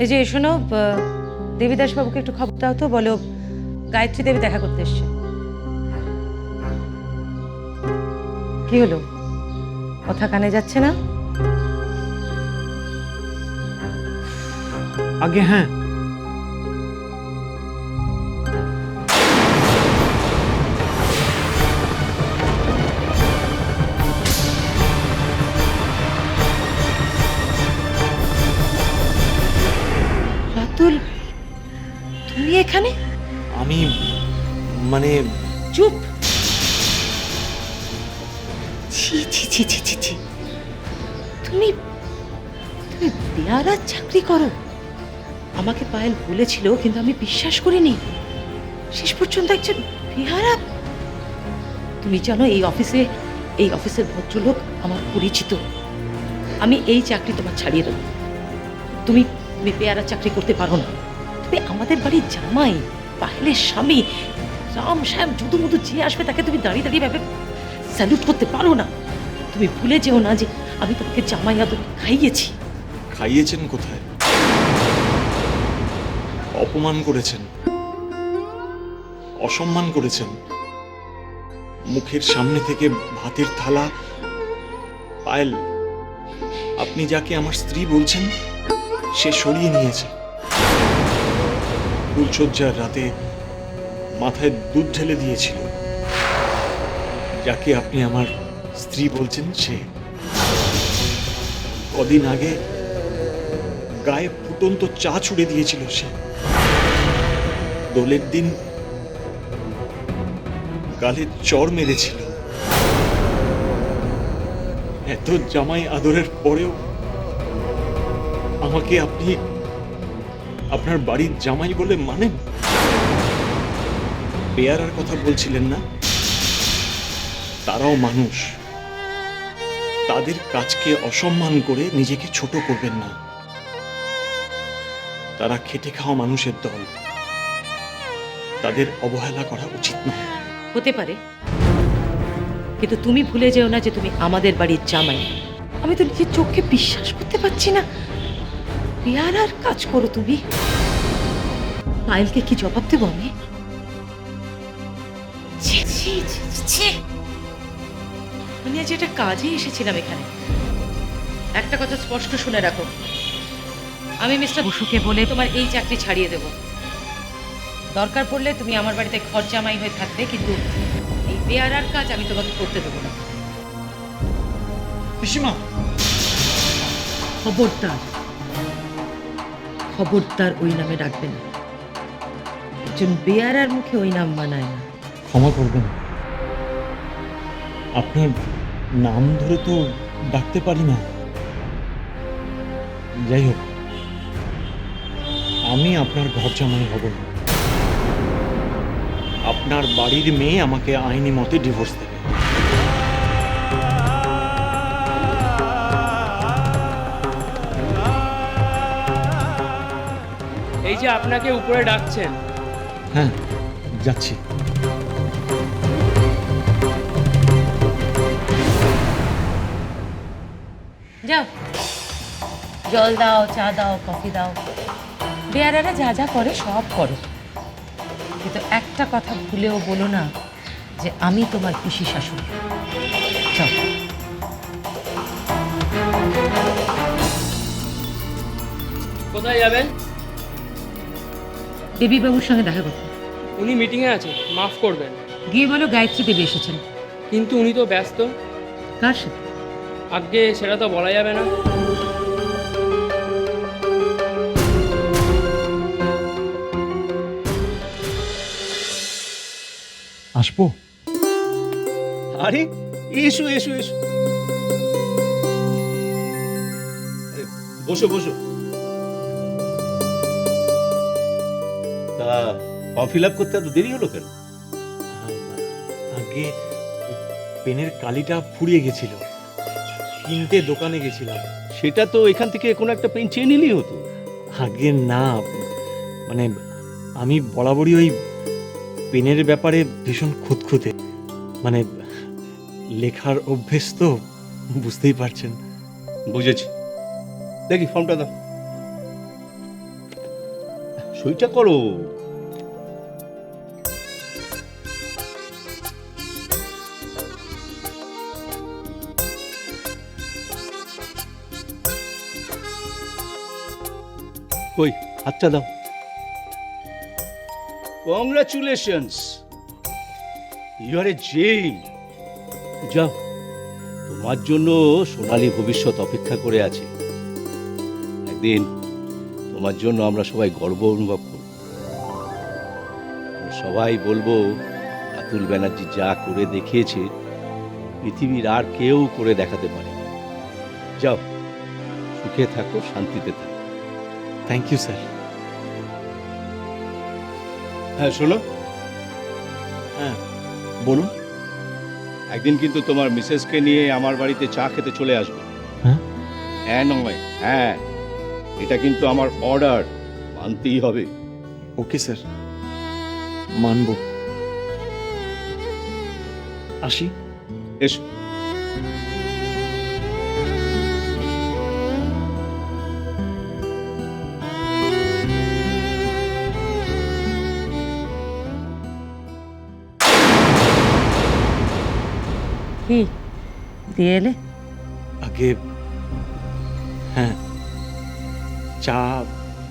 এই যে শোনো, দেবীদাস বাবুকে একটু খবর দাও তো, বলো গায়ত্রী দেবী দেখা করতে এসছে। কি হলো, কথা কানে যাচ্ছে না? আগে হ্যাঁ, রাতুল, তুমি এখানে? আমি মানে চুপ! ছি ছি ছি ছি ছি ছি, তুমি তুমি পেয়ারার চাকরি করো? আমাকে পায়েল বলেছিল, কিন্তু আমি বিশ্বাস করিনি। শেষ পর্যন্ত একজন পেয়ারা! তুমি জানো এই অফিসের ভদ্রলোক আমার পরিচিত। আমি এই চাকরি তোমার ছাড়িয়ে দেবো। তুমি তুমি পেয়ারা চাকরি করতে পারো না। তুমি আমাদের বাড়ির জামাই, পায়েলের স্বামী। রাম শ্যাম যদু মধু যে আসবে তাকে তুমি দাঁড়িয়ে দাঁড়িয়ে ভাবে স্যালুট করতে পারো না। তুমি ভুলে যেও না যে আমি তোমাকে জামাই আদর খাইয়েছি। খাইয়েছেন কোথায়? অপমান করেছেন, অসম্মান করেছেন। মুখের সামনে থেকে ভাতের থালা, পায়েল, আপনি যাকে আমার স্ত্রী বলছেন সে সরিয়ে নিয়েছে। ফুলশয্যার রাতে মাথায় দুধ ঢেলে দিয়েছিল। যাকে আপনি আমার স্ত্রী বলছেন সে কদিন আগে গায়ে ফুটন্ত চা ছুড়ে দিয়েছিল। সে দোলের দিন গালে চড় মেরেছিল। এত জামাই আদরের পরেও আমাকে আপনি আপনার বাড়ির জামাই বলে মানেন? পেয়ারার কথা বলছিলেন না? তারাও মানুষ। তাদের কাজকে অসম্মান করে নিজেকে ছোট করবেন না। তারা খেটে খাওয়া মানুষের দল। তাদের অবহেলা করা উচিত নয়। হতে পারে, কিন্তু তুমি ভুলে যেও না যে তুমি আমাদের বাড়ির জামাই। আমি তো নিজের চোখকে বিশ্বাস করতে পারছি না। পেয়ারার কাজ করো তুমি? পায়েলকে কি জবাব দেবো আমি? ছি, ছি, ছি, ছি, ছি। আমি আজ একটা কাজে এসেছিলাম এখানে। একটা কথা স্পষ্ট শুনে রাখো, আমি মিস্টার বসুকে বলে তোমার এই চাকরি ছাড়িয়ে দেব। দরকার পড়লে তুমি আমার বাড়িতে ঘর জামাই হয়ে থাকবে, কিন্তু এই পেয়ারার কাজ আমি তোমাকে করতে দেবো না। পিসিমা, খবরদার, খবরদার ওই নামে ডাকবে না। একজন বেয়ারার মুখে ওই নাম মানায় না। ক্ষমা করবেন, আপনার নাম ধরে তো ডাকতে পারি না। যাই হোক, আমি আপনার ঘর জামাই হব না। আপনার বাড়ির মেয়ে আমাকে আইনি মতে ডিভোর্স দেবে। এই যে আপনাকে উপরে ডাকছেন। হ্যাঁ, যাচ্ছি। যাও, জল দাও, চা দাও, কফি দাও। বেয়ারারা যা যা করে সব করো, কিন্তু একটা কথা ভুলেও বলো না যে আমি তোমার পিসি শাশুড়ি। যাও। কোথায় যাবেন? দেবী বাবুর সঙ্গে দেখা করতে। উনি মিটিংয়ে আছে, মাফ করবেন। গিয়ে বলো গায়ত্রী দেবী এসেছেন। কিন্তু উনি তো ব্যস্ত। কার সাথে? আগে সেটা তো বলা যাবে না। আসবো? আরে এসো এসো এসো, আরে, বসো বসো। তা ফর্ম ফিল আপ করতে এত দেরি হলো কেন? আগে পেনের কালিটা ফুরিয়ে গেছিল, কিনতে দোকানে গেছিলাম। সেটা তো এখান থেকে কোনো একটা পেন চেয়ে নিলেই হতো। আগে না, মানে আমি বরাবরই ওই পেনের ব্যাপারে ভীষণ খুঁতখুঁতে। মানে লেখার অভ্যেস তো, বুঝতেই পারছেন। বুঝেছি, দেখি ফর্মটা দাও। সইটা করো। কই হাতটা দাও। কংগ্রাচুলেশনস, ইউ আর এ জেইন। যাও, তোমার জন্য সোনালী ভবিষ্যৎ অপেক্ষা করে আছে। একদিন তোমার জন্য আমরা সবাই গর্ব অনুভব করব। আমরা সবাই বলবো রাতুল ব্যানার্জি যা করে দেখিয়েছে পৃথিবীর আর কেউ করে দেখাতে পারে না। যাও, সুখে থাকো, শান্তিতে থাকো। Thank you sir. হ্যাঁ শোনো, হ্যাঁ বলুন। একদিন কিন্তু তোমার মিসেসকে নিয়ে আমার বাড়িতে চা খেতে চলে আসবে। হ্যাঁ? হ্যাঁ নয় হ্যাঁ, এটা কিন্তু আমার অর্ডার, মানতেই হবে। ওকে স্যার, মানব। আসি। এসো। কি দিয়ে এলে? আগে হ্যাঁ, চা,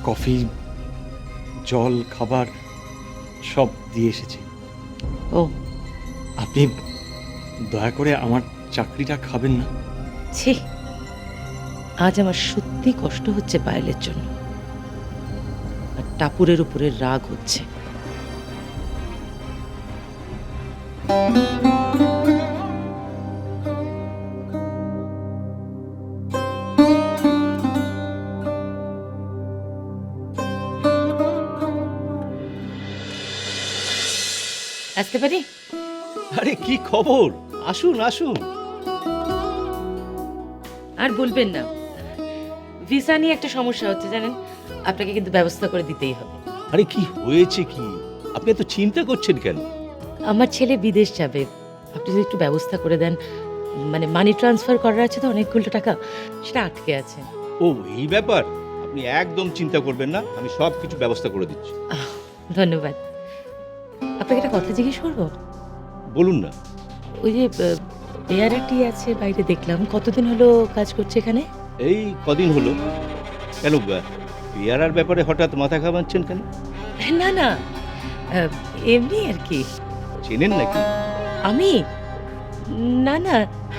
কফি, জল, খাবার সব দিয়ে এসেছি। ও আপনি দয়া করে আমার চাকরিটা খাবেন না? ছি, আজ আমার সত্যি কষ্ট হচ্ছে পায়েলের জন্য, আর টাপুরের উপরে রাগ হচ্ছে। আসতে পারি? আরে কি খবর, আসুন আসুন। আর বলবেন না, ভিসা নিয়ে একটা সমস্যা হচ্ছে জানেন, আপনাকে কিন্তু ব্যবস্থা করে দিতেই হবে। আরে কি হয়েছে কি, আপনি এত চিন্তা করছেন কেন? আমার ছেলে বিদেশ যাবে, আপনি যদি একটু ব্যবস্থা করে দেন। মানে মানি ট্রান্সফার করার আছে তো অনেকগুলো টাকা, সেটা আটকে আছে। ও এই ব্যাপার, আপনি একদম চিন্তা করবেন না, আমি সব কিছু ব্যবস্থা করে দিচ্ছি। ধন্যবাদ। আপনাকে একটা কথা জিজ্ঞেস করবো? বলুন না। ওই যে এআরটি আছে বাইরে, দেখলাম কতদিন হলো কাজ করছে এখানে? এই কদিন হলো। কেন, পেয়ারার ব্যাপারে হঠাৎ মাথা ঘামাচ্ছেন কেন? না না, এমনি আর কি। চেনেন নাকি? আমি? না না,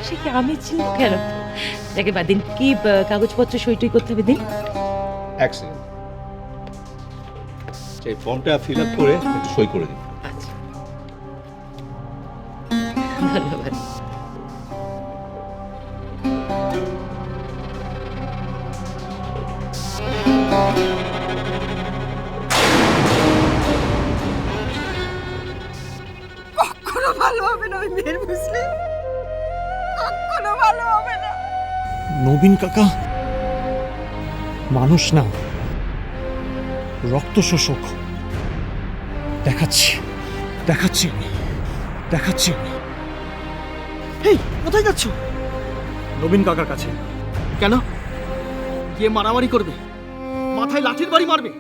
সে কি আমি চিনব কেন? যাকে বাদিন, কি কাগজপত্র সই টই করতে হবে দিন। এক সেকেন্ড, সেই ফর্মটা ফিল আপ করে একটু সই করে দিন। আচ্ছা, ধন্যবাদ। কখনো ভালো হবে না ওই মেয়ের, বুঝলি? কখনো ভালো হবে না। নবীন কাকা মানুষ না, রক্ত শোষক। দেখাচ্ছি দেখাচ্ছি দেখাচ্ছি। হেই, কোথায় যাচ্ছ? নবীন কাকার কাছে। কেন? গিয়ে মারামারি করবে, মাথায় লাঠির বাড়ি মারবে,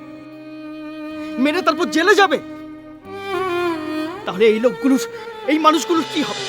মেরে তারপর জেলে যাবে? তাহলে এই লোকগুলোর, এই মানুষগুলোর কি হবে?